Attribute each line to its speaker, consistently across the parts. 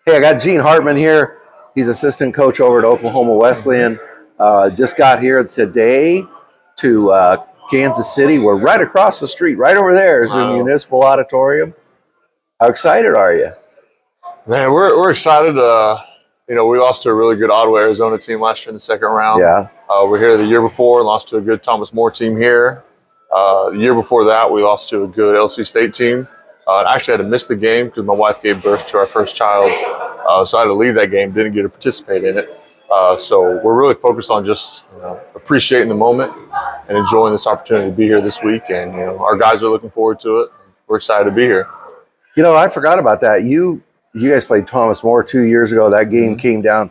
Speaker 1: Hey, I got Gene Hartman here. He's assistant coach over at Oklahoma Wesleyan. Just got here today to Kansas City. We're right across the street. Right over there is the Municipal Auditorium. How excited are you?
Speaker 2: Man, we're excited. We lost to a really good Ottawa, Arizona team last year in the second round.
Speaker 1: Yeah.
Speaker 2: We're here the year before and lost to a good Thomas More team here. The year before that, we lost to a good LC State team. I actually had to miss the game because my wife gave birth to our first child. So I had to leave that game, didn't get to participate in it. So we're really focused on just appreciating the moment and enjoying this opportunity to be here this week. And our guys are looking forward to it. We're excited to be here.
Speaker 1: I forgot about that. You guys played Thomas More 2 years ago. That game came down.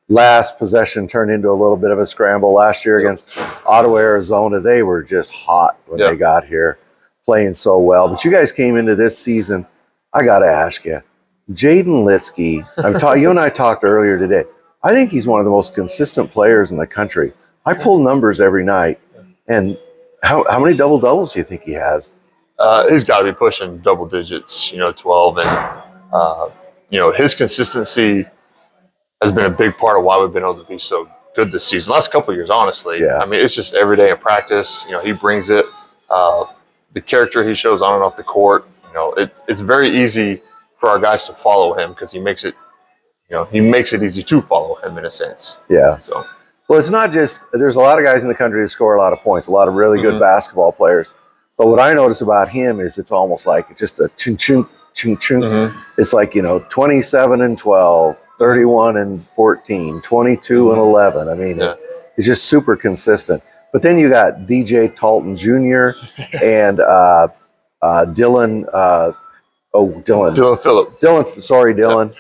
Speaker 1: Last possession turned into a little bit of a scramble last year against Ottawa, Arizona. They were just hot when they got here, playing so well. But you guys came into this season. I got to ask you, Jaden Litsky, you and I talked earlier today. I think he's one of the most consistent players in the country. I pull numbers every night. And how many double-doubles do you think he has?
Speaker 2: He's got to be pushing double digits, 12. And, his consistency has been a big part of why we've been able to be so good this season. Last couple of years, honestly.
Speaker 1: Yeah.
Speaker 2: I mean, it's just every day in practice. He brings it. The character he shows on and off the court, it's very easy for our guys to follow him because he makes it easy to follow him in a sense.
Speaker 1: Yeah.
Speaker 2: So,
Speaker 1: well, it's not just – there's a lot of guys in the country that score a lot of points, a lot of really good basketball players. But what I notice about him is it's almost like just a ching-ching, ching-ching. It's like, 27 and 12, 31 and 14, 22 and 11. I mean, it's just super consistent. But then you got DJ Talton Jr. and Dylan
Speaker 2: Phillip.
Speaker 1: Dylan,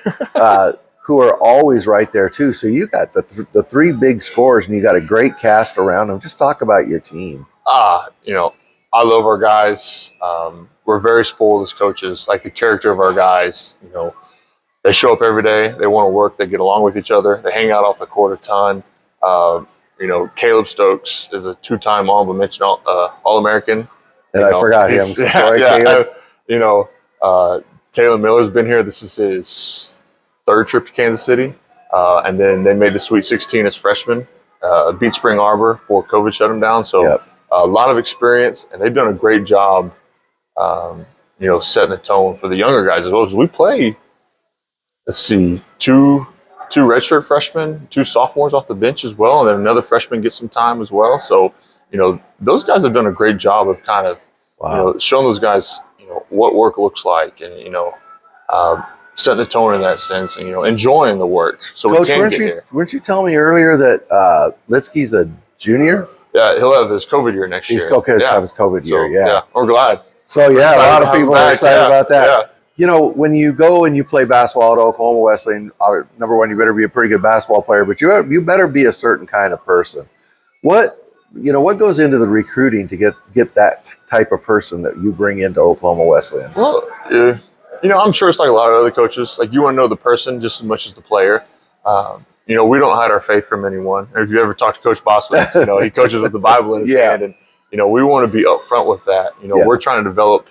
Speaker 1: who are always right there too. So you got the three big scores, and you got a great cast around them. Just talk about your team.
Speaker 2: I love our guys. We're very spoiled as coaches. Like the character of our guys, they show up every day. They want to work. They get along with each other. They hang out off the court a ton. Caleb Stokes is a two-time honorable mention All-American.
Speaker 1: And I forgot him.
Speaker 2: Taylor Miller's been here. This is his third trip to Kansas City. And then they made the Sweet 16 as freshmen. Beat Spring Arbor before COVID shut them down. So a lot of experience, and they've done a great job, setting the tone for the younger guys as well. Because we play, two redshirt freshmen, two sophomores off the bench as well, and then another freshman gets some time as well. So, those guys have done a great job of kind of, showing those guys, what work looks like, and setting the tone in that sense, and enjoying the work. So
Speaker 1: Coach, weren't you telling me earlier that Litsky's a junior?
Speaker 2: Yeah, he'll have his COVID year next year.
Speaker 1: He's have his COVID year.
Speaker 2: Yeah, we're glad.
Speaker 1: So a lot of people are excited about that.
Speaker 2: Yeah.
Speaker 1: When you go and you play basketball at Oklahoma Wesleyan, number one, you better be a pretty good basketball player, but you better be a certain kind of person. What goes into the recruiting to get that type of person that you bring into Oklahoma Wesleyan?
Speaker 2: Well, I'm sure it's like a lot of other coaches. Like, you want to know the person just as much as the player. We don't hide our faith from anyone. If you ever talk to Coach Boston, he coaches with the Bible in his hand, and we want to be upfront with that. We're trying to develop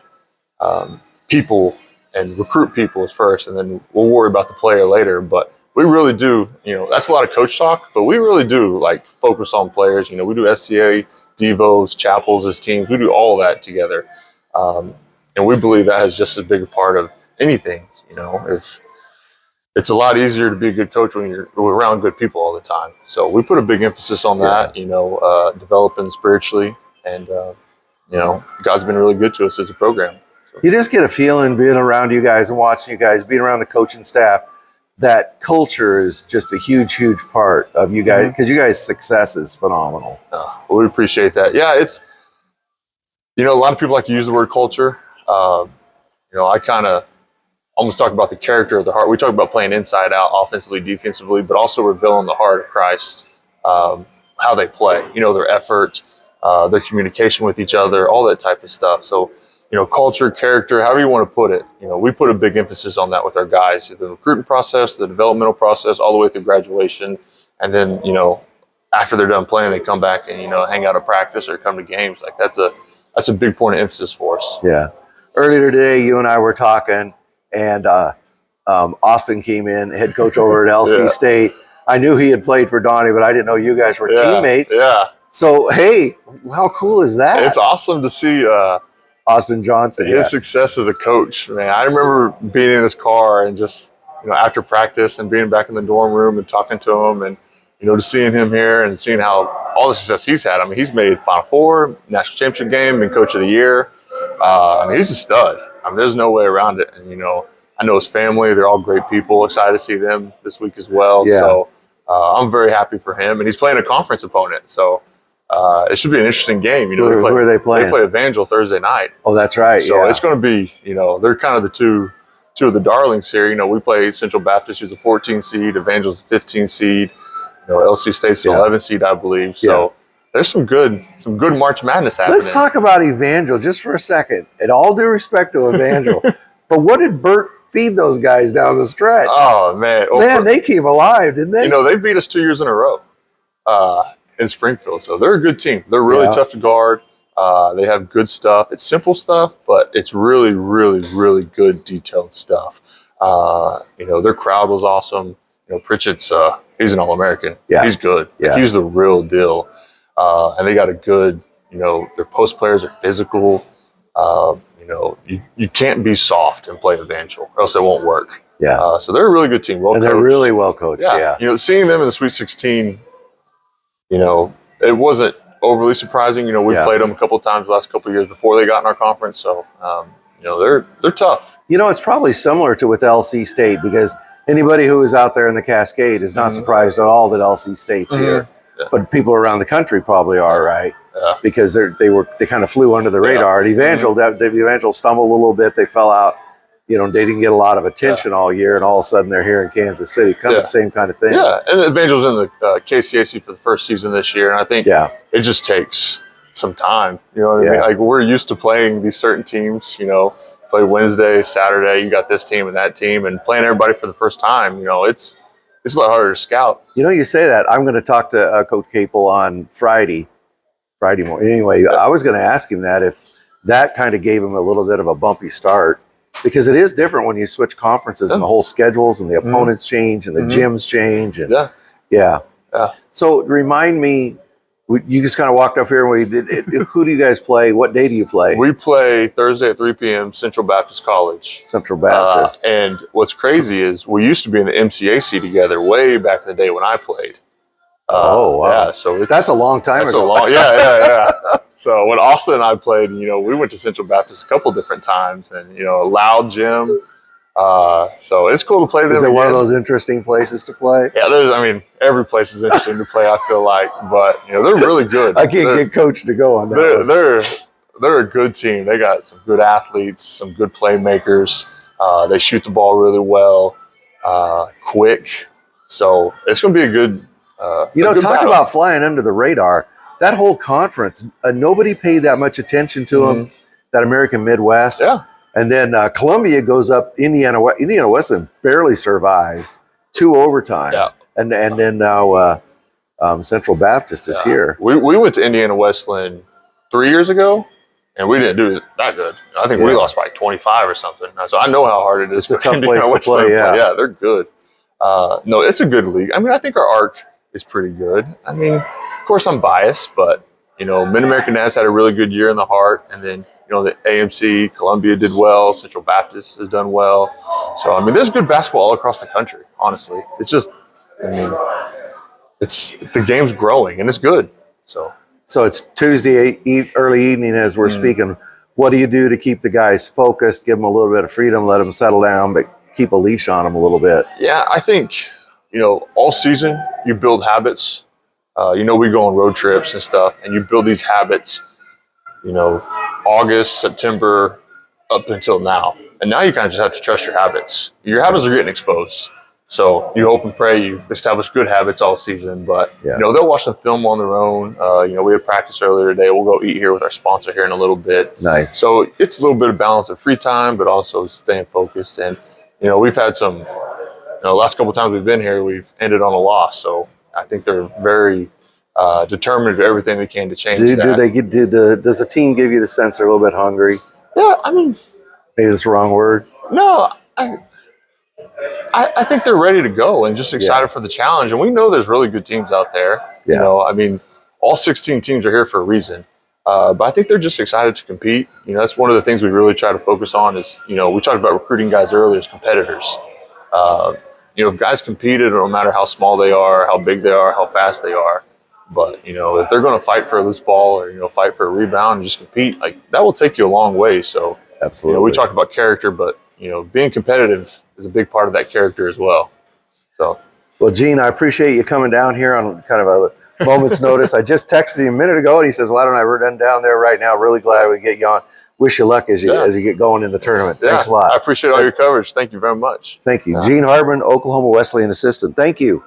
Speaker 2: people and recruit people as first, and then we'll worry about the player later. But we really do, that's a lot of coach talk, but we really do focus on players. We do SCA, Devos, Chapels as teams. We do all that together. And we believe that has just as big a part of anything. It's a lot easier to be a good coach when you're around good people all the time. So we put a big emphasis on that, developing spiritually. And, God's been really good to us as a program. So.
Speaker 1: You just get a feeling being around you guys and watching you guys, being around the coaching staff, that culture is just a huge, huge part of you guys, because you guys' success is phenomenal.
Speaker 2: We appreciate that. Yeah, it's, a lot of people like to use the word culture. I kind of almost talk about the character of the heart. We talk about playing inside out, offensively, defensively, but also revealing the heart of Christ, how they play, their effort, their communication with each other, all that type of stuff. So, culture, character, however you want to put it, we put a big emphasis on that with our guys, the recruiting process, the developmental process, all the way through graduation. And then, after they're done playing, they come back and, hang out at practice or come to games. That's a big point of emphasis for us.
Speaker 1: Yeah. Earlier today, you and I were talking, and Austin came in, head coach over at LC
Speaker 2: Yeah.
Speaker 1: State. I knew he had played for Donnie, but I didn't know you guys were teammates.
Speaker 2: Yeah.
Speaker 1: So, hey, how cool is that?
Speaker 2: It's awesome to see
Speaker 1: Austin Johnson,
Speaker 2: his success as a coach, man. I remember being in his car and just, after practice and being back in the dorm room and talking to him and, just seeing him here and seeing how all the success he's had. I mean, he's made Final Four, National Championship game, been Coach of the Year. I mean, he's a stud. I mean, there's no way around it. And, I know his family. They're all great people. Excited to see them this week as well.
Speaker 1: Yeah.
Speaker 2: So I'm very happy for him. And he's playing a conference opponent. So it should be an interesting game.
Speaker 1: Who are they playing?
Speaker 2: They play Evangel Thursday night.
Speaker 1: Oh, that's right.
Speaker 2: So it's going to be, they're kind of the two of the darlings here. We play Central Baptist, who's a 14 seed. Evangel's a 15 seed. LC State's an 11 seed, I believe. So there's some good March Madness happening.
Speaker 1: Let's talk about Evangel just for a second. In all due respect to Evangel, but what did Bert feed those guys down the stretch?
Speaker 2: Oh, man.
Speaker 1: Man, they came alive, didn't they?
Speaker 2: They beat us 2 years in a row in Springfield. So they're a good team. They're really tough to guard. They have good stuff. It's simple stuff, but it's really, really, really good detailed stuff. Their crowd was awesome. Pritchett's he's an All-American.
Speaker 1: Yeah.
Speaker 2: He's good.
Speaker 1: Yeah.
Speaker 2: He's the real deal. And they got a good, their post players are physical. You can't be soft and play Evangel, or else it won't work.
Speaker 1: Yeah.
Speaker 2: So they're a really good team.
Speaker 1: And they're really well coached. Yeah.
Speaker 2: Seeing them in the Sweet 16, it wasn't overly surprising. We played them a couple of times the last couple of years before they got in our conference. So, they're tough.
Speaker 1: It's probably similar to with LC State, because anybody who is out there in the Cascade is not surprised at all that LC State's here. Yeah. But people around the country probably are, right?
Speaker 2: Yeah.
Speaker 1: Because they kind of flew under the radar. At Evangel, the Evangel stumbled a little bit. They fell out. They didn't get a lot of attention all year, and all of a sudden they're here in Kansas City. Kind of the same kind of thing.
Speaker 2: Yeah, and Evangel's in the KCAC for the first season this year, and I think it just takes some time. You know what I mean? Like, we're used to playing these certain teams. Play Wednesday, Saturday. You got this team and that team, and playing everybody for the first time. It's a lot harder to scout. You
Speaker 1: say that. I'm going to talk to Coach Capel on Friday morning. Anyway, I was going to ask him that if that kind of gave him a little bit of a bumpy start, because it is different when you switch conferences and the whole schedules and the opponents change and the gyms change. And yeah. So remind me, you just kind of walked up here and we did. Who do you guys play? What day do you play?
Speaker 2: We play Thursday at 3 p.m. Central Baptist College.
Speaker 1: Central Baptist.
Speaker 2: And what's crazy is we used to be in the MCAC together way back in the day when I played.
Speaker 1: Oh, wow.
Speaker 2: Yeah, so
Speaker 1: that's a long time ago.
Speaker 2: Yeah. So when Austin and I played, we went to Central Baptist a couple different times, and a loud gym. So it's cool to play them.
Speaker 1: Is it one of those interesting places to play?
Speaker 2: Yeah, every place is interesting to play, I feel like, but they're really good.
Speaker 1: I can't get coach to go on
Speaker 2: that. They're a good team. They got some good athletes, some good playmakers. They shoot the ball really well, quick. So it's going to be a good.
Speaker 1: Talk about flying under the radar. That whole conference, nobody paid that much attention to them. That American Midwest.
Speaker 2: Yeah.
Speaker 1: And then Columbia goes up. Indiana Wesleyan barely survives 2 overtimes. Yeah. And then now Central Baptist is here.
Speaker 2: We went to Indiana Wesleyan 3 years ago, and we didn't do that good. I think we lost by like 25 or something. So I know how hard it is.
Speaker 1: It's a tough place to play.
Speaker 2: Yeah, they're good. No, it's a good league. I think our arc is pretty good. Of course, I'm biased, but Mid-American has had a really good year in the Heart, and then the AMC, Columbia did well, Central Baptist has done well. So there's good basketball all across the country. Honestly, it's just, it's the game's growing and it's good. So
Speaker 1: it's Tuesday early evening as we're speaking. What do you do to keep the guys focused? Give them a little bit of freedom, let them settle down, but keep a leash on them a little bit.
Speaker 2: Yeah, I think all season you build habits. We go on road trips and stuff, and you build these habits, August, September, up until now. And now you kind of just have to trust your habits. Your habits are getting exposed. So you hope and pray you establish good habits all season. But, they'll watch some film on their own. We had practice earlier today. We'll go eat here with our sponsor here in a little bit.
Speaker 1: Nice.
Speaker 2: So it's a little bit of balance of free time, but also staying focused. And, we've had some, the last couple of times we've been here, we've ended on a loss. So I think they're very determined to do everything they can to change that.
Speaker 1: Does the team give you the sense they're a little bit hungry?
Speaker 2: Yeah,
Speaker 1: maybe that's the wrong word.
Speaker 2: No, I think they're ready to go and just excited for the challenge. And we know there's really good teams out there.
Speaker 1: Yeah.
Speaker 2: You know, I mean, all 16 teams are here for a reason. But I think they're just excited to compete. You know, that's one of the things we really try to focus on is, you know, we talked about recruiting guys earlier as competitors. You know, if guys competed, no matter how small they are, how big they are, how fast they are, but, you know, if they're going to fight for a loose ball or, you know, fight for a rebound and just compete, like that will take you a long way. So,
Speaker 1: Absolutely.
Speaker 2: You know, we talked about character, but, you know, being competitive is a big part of that character as well. So,
Speaker 1: well, Gene, I appreciate you coming down here on kind of a moment's notice. I just texted him a minute ago, and he says, "Why don't I run down there right now? Really glad we get you on. Wish you luck as you get going in the tournament. Thanks a lot.
Speaker 2: I appreciate all your coverage. Thank you very much.
Speaker 1: Thank you, Gene Hartman, Oklahoma Wesleyan assistant. Thank you.